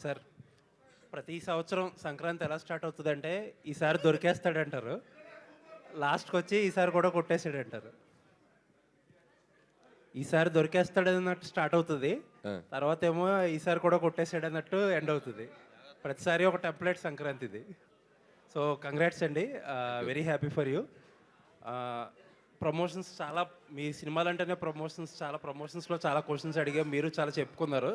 Sir, ప్రతి సంవత్సరం సంక్రాంతి ఎలా స్టార్ట్ అవుతుందంటే ఈసారి దొరికేస్తాడంటారు, లాస్ట్కి వచ్చి ఈసారి కూడా కొట్టేసాడంటారు. ఈసారి దొరికేస్తాడన్నట్టు స్టార్ట్ అవుతుంది, తర్వాత ఏమో ఈసారి కూడా కొట్టేసాడన్నట్టు ఎండ్ అవుతుంది. ప్రతిసారి ఒక టెంప్లెట్ సంక్రాంతిది. సో కంగ్రాట్స్ అండి, very happy for you. Promotions చాలా, మీ సినిమాలు అంటేనే ప్రమోషన్స్, చాలా ప్రమోషన్స్లో చాలా క్వశ్చన్స్ అడిగాం, మీరు చాలా చెప్పుకున్నారు.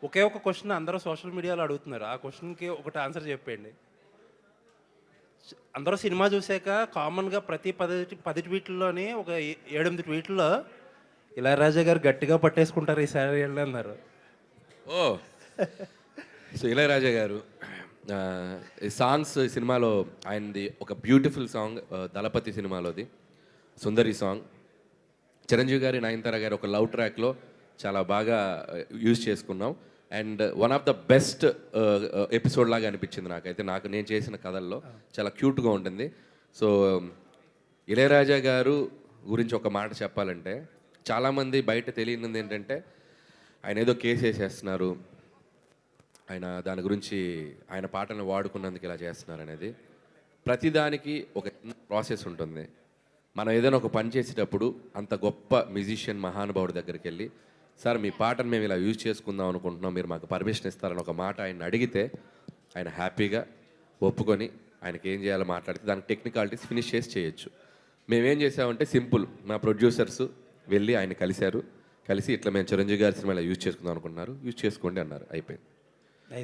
ఒకే ఒక క్వశ్చన్ అందరూ సోషల్ మీడియాలో అడుగుతున్నారు, ఆ క్వశ్చన్కి ఒకటి ఆన్సర్ చెప్పండి. అందరూ సినిమా చూసాక కామన్గా ప్రతి 10 ట్వీట్లలోని ఒక 7-8 ట్వీట్లో ఇళయరాజా గారు గట్టిగా పట్టేసుకుంటారు ఈసారి అన్నారు. ఓ సో ఇళయరాజా గారు ఈ సాంగ్స్ సినిమాలో ఆయనది ఒక బ్యూటిఫుల్ సాంగ్ దళపతి సినిమాలోది సుందరి సాంగ్. చిరంజీవి గారి, నయనతార గారు ఒక లవ్ ట్రాక్లో చాలా బాగా యూజ్ చేసుకున్నాం. And one of the best episode లాగా అనిపించింది నాకైతే. నేను చేసిన కథల్లో చాలా క్యూట్గా ఉంటుంది. సో ఇళయరాజా గారు గురించి ఒక మాట చెప్పాలంటే, చాలామంది బయట తెలియనిది ఏంటంటే ఆయన ఏదో కేసు వేసేస్తున్నారు, ఆయన దాని గురించి ఆయన పాటలను వాడుకున్నందుకు ఇలా చేస్తున్నారు అనేది. ప్రతిదానికి ఒక ప్రాసెస్ ఉంటుంది. మనం ఏదైనా ఒక పని చేసేటప్పుడు అంత గొప్ప మ్యూజిషియన్ మహానుభావుడి దగ్గరికి వెళ్ళి, సార్ మీ పాటను మేము ఇలా యూజ్ చేసుకుందాం అనుకుంటున్నాం, మీరు మాకు పర్మిషన్ ఇస్తారని ఒక మాట ఆయన అడిగితే ఆయన హ్యాపీగా ఒప్పుకొని ఆయనకి ఏం చేయాలో మాట్లాడితే దానికి టెక్నికాలిటీస్ ఫినిష్ చేసి చేయొచ్చు. మేమేం చేసామంటే సింపుల్, మా ప్రొడ్యూసర్స్ వెళ్ళి ఆయన కలిసి ఇట్లా మేము చిరంజీవి గారి సినిమా ఇలా యూజ్ చేసుకుందాం అనుకుంటున్నారు, యూజ్ చేసుకోండి అన్నారు, అయిపోయింది.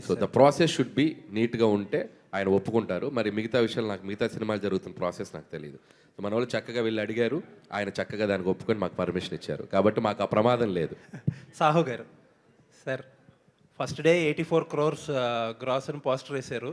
So the process should be నీట్గా ఉంటే ఆయన ఒప్పుకుంటారు. మరి మిగతా విషయాలు నాకు, మిగతా సినిమాలు జరుగుతున్న ప్రాసెస్ నాకు తెలియదు. మన వాళ్ళు చక్కగా వెళ్ళి అడిగారు, ఆయన చక్కగా దానికి ఒప్పుకొని మాకు పర్మిషన్ ఇచ్చారు, కాబట్టి మాకు ఆ ప్రమాదం లేదు. సాహు గారు, sir first day 84 crores gross అని పోస్టర్ వేశారు.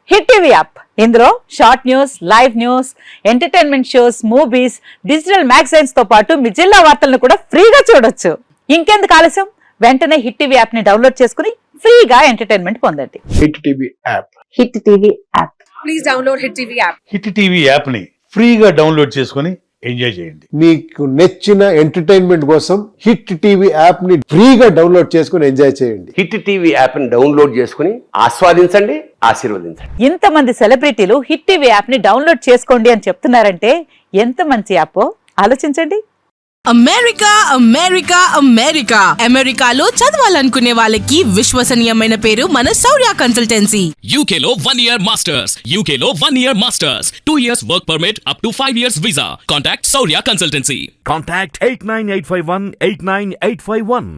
హిట్ టీవీ యాప్, ఇందులో short news, live news, entertainment shows, movies, digital magazines తో పాటు మీ జిల్లా వార్తలను కూడా ఫ్రీగా చూడొచ్చు. ఇంకెందుకు ఆలస్యం, వెంటనే హిట్ టీవీ యాప్ ని డౌన్లోడ్ చేసుకుని ఫ్రీగా ఎంటర్టైన్మెంట్ పొందండి. Hit TV app, hit TV app, please download hit TV app. Hit TV app ని ఫ్రీగా డౌన్లోడ్ చేసుకొని ఎంజాయ్ చేయండి. మీకు నచ్చిన ఎంటర్టైన్మెంట్ కోసం హిట్ టీవీ యాప్ ని ఫ్రీగా డౌన్లోడ్ చేసుకొని ఎంజాయ్ చేయండి. హిట్ టీవీ యాప్ ని డౌన్లోడ్ చేసుకుని ఆస్వాదించండి, ఆశీర్వదించండి. ఇంతమంది సెలబ్రిటీలు హిట్ టీవీ యాప్ ని డౌన్లోడ్ చేసుకోండి అని చెప్తున్నారంటే ఎంత మంచి యాప్ ఆలోచించండి. అమెరికా అమెరికా అమెరికా అమెరికాలో చదవాలనుకునే వాళ్ళకి విశ్వసనీయమైన పేరు మన శౌర్య కన్సల్టెన్సీ. UK లో 1 year masters, UK లో 1 year masters, 2 years work permit up to 5 years visa. Contact Saurya Consultancy. Contact 89851 89851.